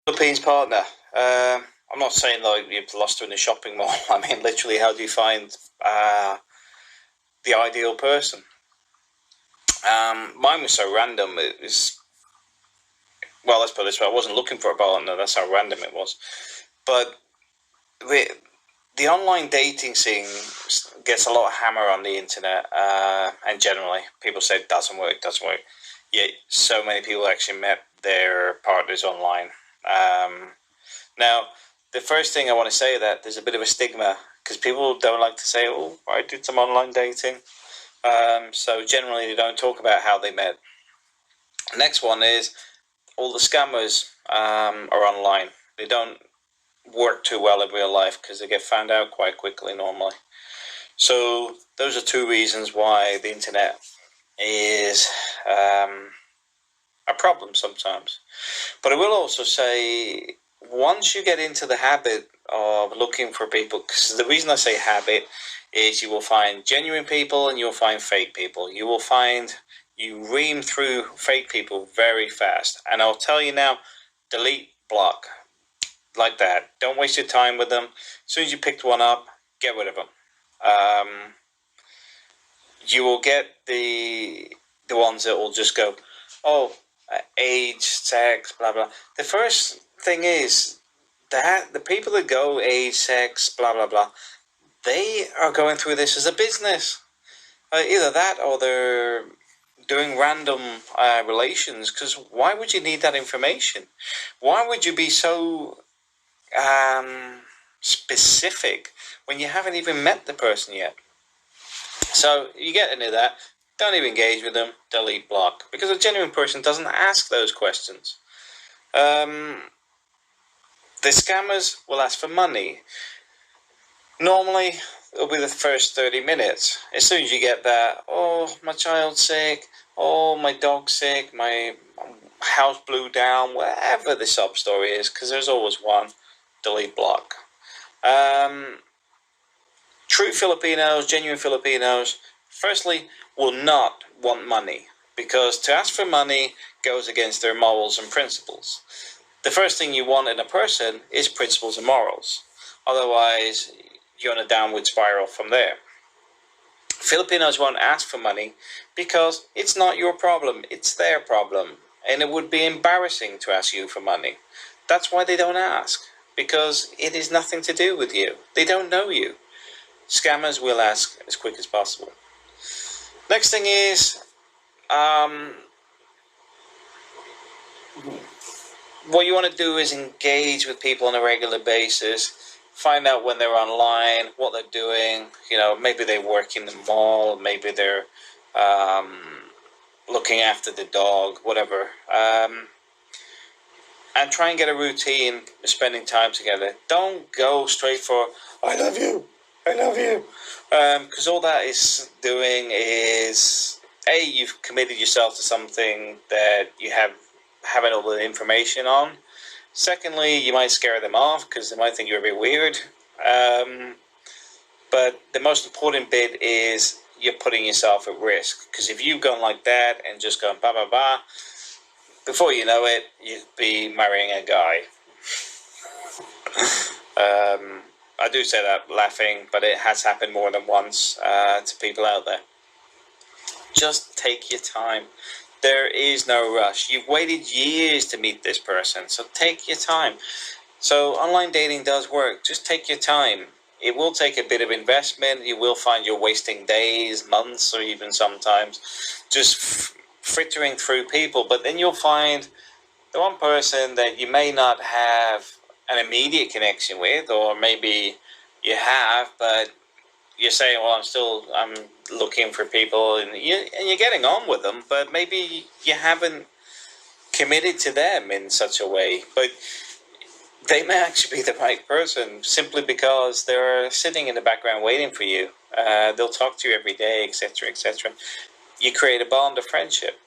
Philippines partner. I'm not saying like you've lost her in a shopping mall. I mean, literally, how do you find the ideal person? Mine was so random. It was, well, let's put it this way: I wasn't looking for a partner. That's how random it was. But the online dating scene gets a lot of hammer on the internet, and generally, people say it doesn't work, doesn't work. Yet, so many people actually met their partners online. Now, the first thing I want to say is that there's a bit of a stigma because people don't like to say, "Oh, I did some online dating." So generally, they don't talk about how they met. Next one is all the scammers are online. They don't work too well in real life because they get found out quite quickly normally. So those are two reasons why the internet is a problem sometimes. But I will also say, once you get into the habit of looking for people, because the reason I say habit is you will find genuine people and you'll find fake people. You ream through fake people very fast. And I'll tell you now, delete, block, like that. Don't waste your time with them. As soon as you picked one up, get rid of them. You will get the ones that will just go, oh, age, sex, blah blah. The first thing is that the people that go age, sex, blah blah blah, they are going through this as a business. Either that or they're doing random relations. Because why would you need that information? Why would you be so specific when you haven't even met the person yet? So you get into that. Don't even engage with them. Delete, block, because a genuine person doesn't ask those questions. The scammers will ask for money. Normally, it'll be the first 30 minutes. As soon as you get that, oh, my child's sick, oh, my dog's sick, my house blew down, whatever the sub story is, because there's always one, delete, block. True Filipinos, genuine Filipinos, firstly, will not want money, because to ask for money goes against their morals and principles. The first thing you want in a person is principles and morals. Otherwise, you're in a downward spiral from there. Filipinos won't ask for money because it's not your problem, it's their problem. And it would be embarrassing to ask you for money. That's why they don't ask, because it is nothing to do with you. They don't know you. Scammers will ask as quick as possible. Next thing is, what you want to do is engage with people on a regular basis. Find out when they're online, what they're doing. You know, maybe they work in the mall, maybe they're looking after the dog, whatever. And try and get a routine of spending time together. Don't go straight for, I love you, I love you. Because all that is doing is, A, you've committed yourself to something that you haven't all the information on. Secondly, you might scare them off because they might think you're a bit weird. But the most important bit is you're putting yourself at risk. Because if you go like that and just go ba ba ba, before you know it, you'd be marrying a guy. I do say that laughing, but it has happened more than once to people out there. Just take your time. There is no rush. You've waited years to meet this person, so take your time. So online dating does work. Just take your time. It will take a bit of investment. You will find you're wasting days, months, or even sometimes just frittering through people. But then you'll find the one person that you may not have an immediate connection with, or maybe you have, but you're saying, well, I'm looking for people, and you're getting on with them, but maybe you haven't committed to them in such a way. But they may actually be the right person simply because they're sitting in the background waiting for you. They'll talk to you every day, etc., etc. You create a bond of friendship.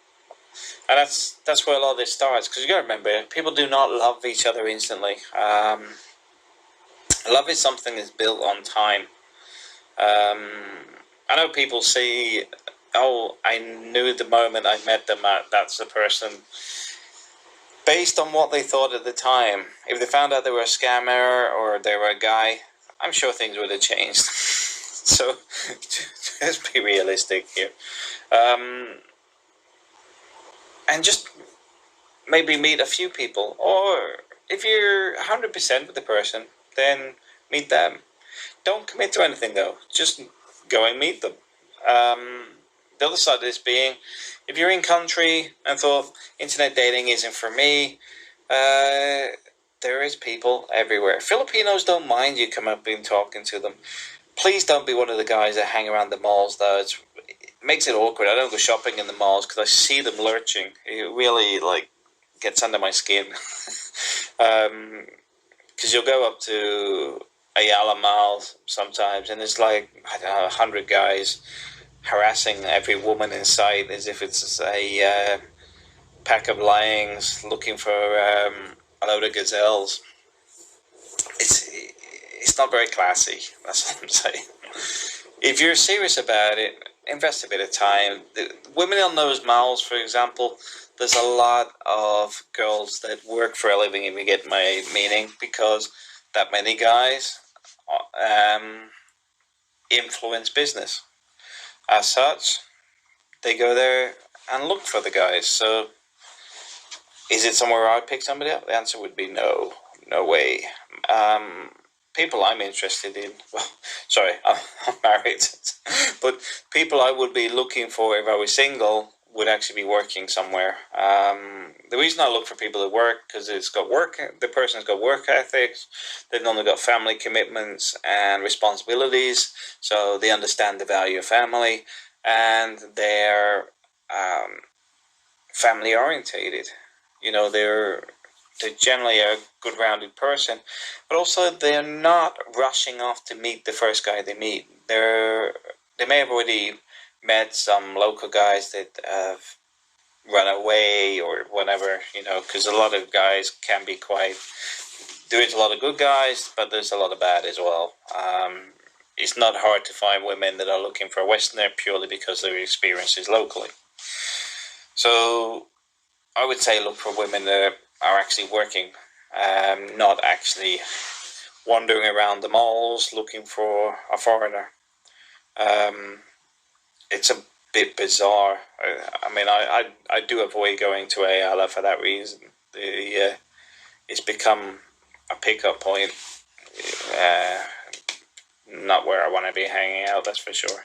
And that's where a lot of this starts, because you got to remember, people do not love each other instantly. Love is something that's built on time. I know people see, oh, I knew the moment I met them, that's the person. based on what they thought at the time. If they found out they were a scammer or they were a guy, I'm sure things would have changed. So just be realistic here. And just maybe meet a few people. Or if you're 100% with the person, then meet them. Don't commit to anything though. Just go and meet them. The other side of this being, if you're in country and thought internet dating isn't for me, there is people everywhere. Filipinos don't mind you come up and talking to them. Please don't be one of the guys that hang around the malls though. It makes it awkward. I don't go shopping in the malls because I see them lurching. It really gets under my skin. Because you'll go up to Ayala Mall sometimes and there's I don't know, 100 guys harassing every woman in sight as if it's a pack of lions looking for a load of gazelles. It's not very classy. That's what I'm saying. If you're serious about it, invest a bit of time. The women on those malls, for example, there's a lot of girls that work for a living, if you get my meaning, because that many guys influence business. As such, they go there and look for the guys. So, is it somewhere I'd pick somebody up? The answer would be no. No way. People I'm interested in, well, sorry, I'm married, but people I would be looking for if I was single would actually be working somewhere. The reason I look for people that work, because the person's got work ethics, they've only got family commitments and responsibilities, so they understand the value of family, and they're family orientated. You know, they're generally a good rounded person, but also they're not rushing off to meet the first guy they meet. They may have already met some local guys that have run away or whatever, because a lot of guys can be there is a lot of good guys, but there's a lot of bad as well. It's not hard to find women that are looking for a Westerner purely because of their experiences locally. So I would say look for women that are actually working, not actually wandering around the malls looking for a foreigner. It's a bit bizarre. I mean, I do avoid going to Ayala for that reason. It's become a pickup point, not where I want to be hanging out, that's for sure.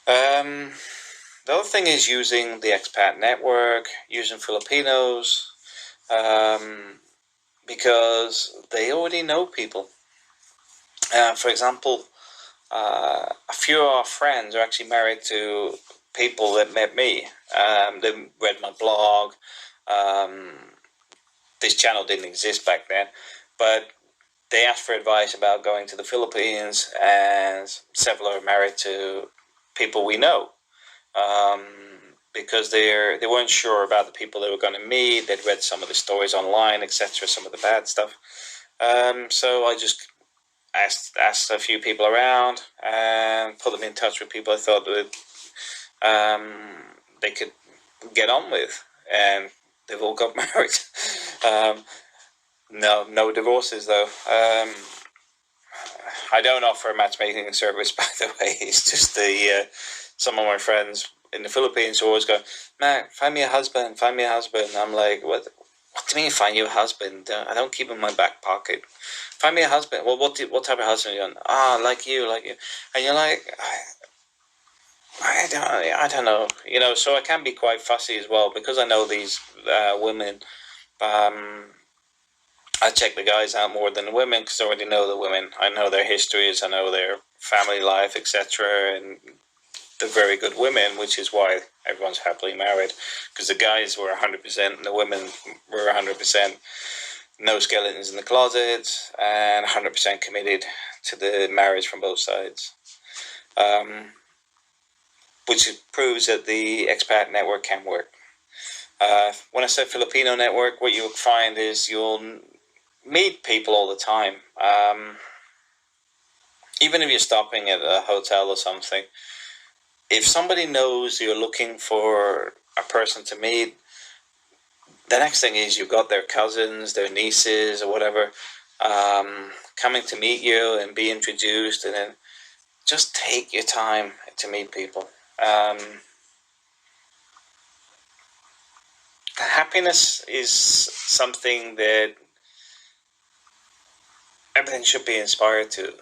The other thing is using the expat network, using Filipinos, because they already know people. For example, a few of our friends are actually married to people that met me. They read my blog. This channel didn't exist back then, but they asked for advice about going to the Philippines, and several are married to people we know. Because they weren't sure about the people they were going to meet. They'd read some of the stories online, etc., some of the bad stuff. So I just asked a few people around and put them in touch with people I thought that they could get on with, and they've all got married. No divorces though. I don't offer a matchmaking service, by the way. It's just some of my friends in the Philippines always go, "Matt, find me a husband, find me a husband." I'm like, what do you mean find you a husband? I don't keep him in my back pocket. Find me a husband. Well, what type of husband are you on? Like you. And you're like, I don't know. So I can be quite fussy as well, because I know these women. I check the guys out more than the women, because I already know the women. I know their histories, I know their family life, etc., and they're very good women, which is why everyone's happily married, because the guys were 100% and the women were 100%. No skeletons in the closet, and 100% committed to the marriage from both sides. Which proves that the expat network can work. When I say Filipino network, what you'll find is you'll meet people all the time. Even if you're stopping at a hotel or something, if somebody knows you're looking for a person to meet, the next thing is you've got their cousins, their nieces, or whatever, coming to meet you and be introduced, and then just take your time to meet people. Happiness is something that everything should be inspired to.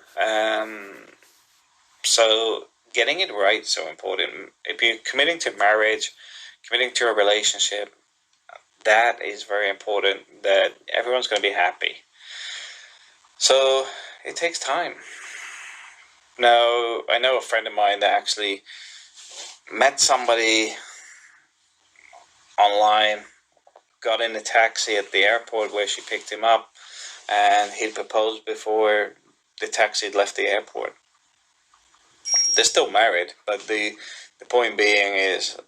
So getting it right is so important. If you're committing to marriage, committing to a relationship, that is very important, that everyone's going to be happy. So it takes time. Now, I know a friend of mine that actually met somebody online, got in a taxi at the airport where she picked him up, and he proposed before the taxi had left the airport. They're still married, but the point being is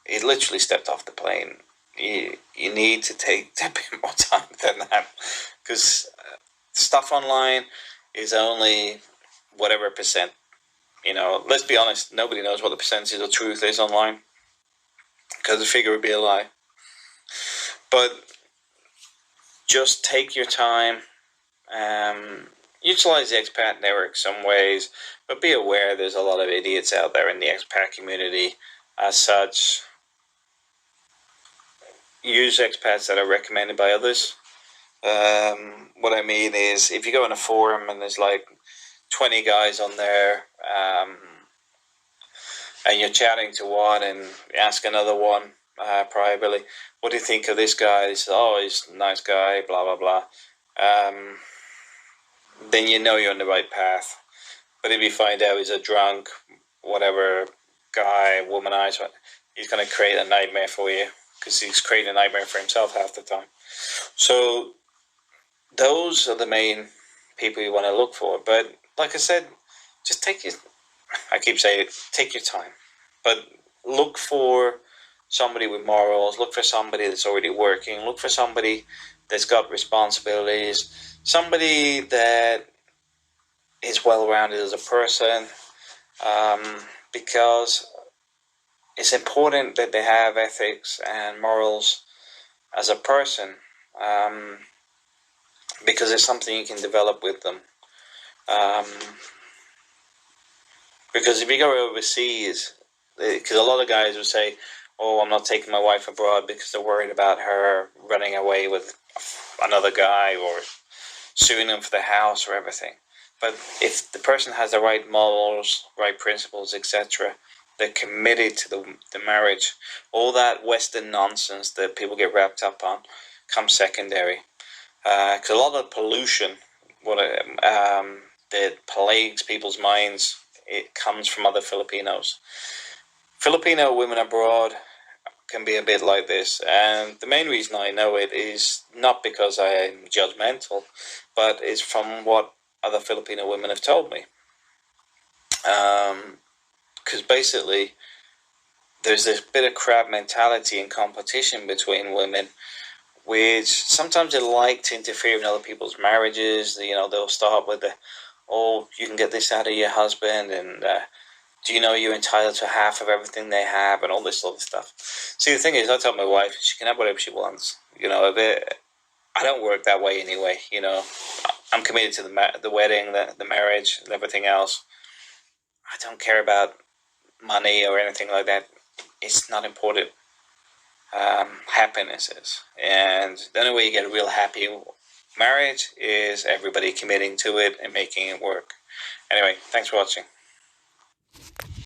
he literally stepped off the plane. You need to take a bit more time than that, because stuff online is only whatever percent. Let's be honest, nobody knows what the percentage of truth is online, because the figure would be a lie. But just take your time. Utilize the expat network some ways, but be aware there's a lot of idiots out there in the expat community. As such, use expats that are recommended by others. What I mean is, if you go on a forum and there's like 20 guys on there, and you're chatting to one and you ask another one privately, what do you think of this guy? He says, oh, he's a nice guy, blah, blah, blah. Then you know you're on the right path. But if you find out he's a drunk, whatever, guy, womanizer, he's going to create a nightmare for you, because he's creating a nightmare for himself half the time. So those are the main people you want to look for. But like I said, just take your time. But look for somebody with morals, look for somebody that's already working, look for somebody that's got responsibilities, somebody that is well-rounded as a person, because it's important that they have ethics and morals as a person, because it's something you can develop with them. Because if you go overseas, because a lot of guys will say, oh, I'm not taking my wife abroad because they're worried about her running away with another guy or suing them for the house or everything. But if the person has the right morals, right principles, etc., they're committed to the marriage, all that Western nonsense that people get wrapped up on comes secondary. Because a lot of pollution that plagues people's minds, it comes from other Filipinos. Filipino women abroad can be a bit like this, and the main reason I know it is not because I am judgmental, but it's from what other Filipino women have told me. Because basically, there's this bit of crab mentality and competition between women, which sometimes they like to interfere in other people's marriages. They'll start with oh, you can get this out of your husband, and do you know you're entitled to half of everything they have, and all this sort of stuff. See, the thing is, I tell my wife she can have whatever she wants. I don't work that way anyway. I'm committed to the wedding, the marriage, and everything else. I don't care about money or anything like that. It's not important. Happiness is. And the only way you get a real happy marriage is everybody committing to it and making it work. Anyway, thanks for watching.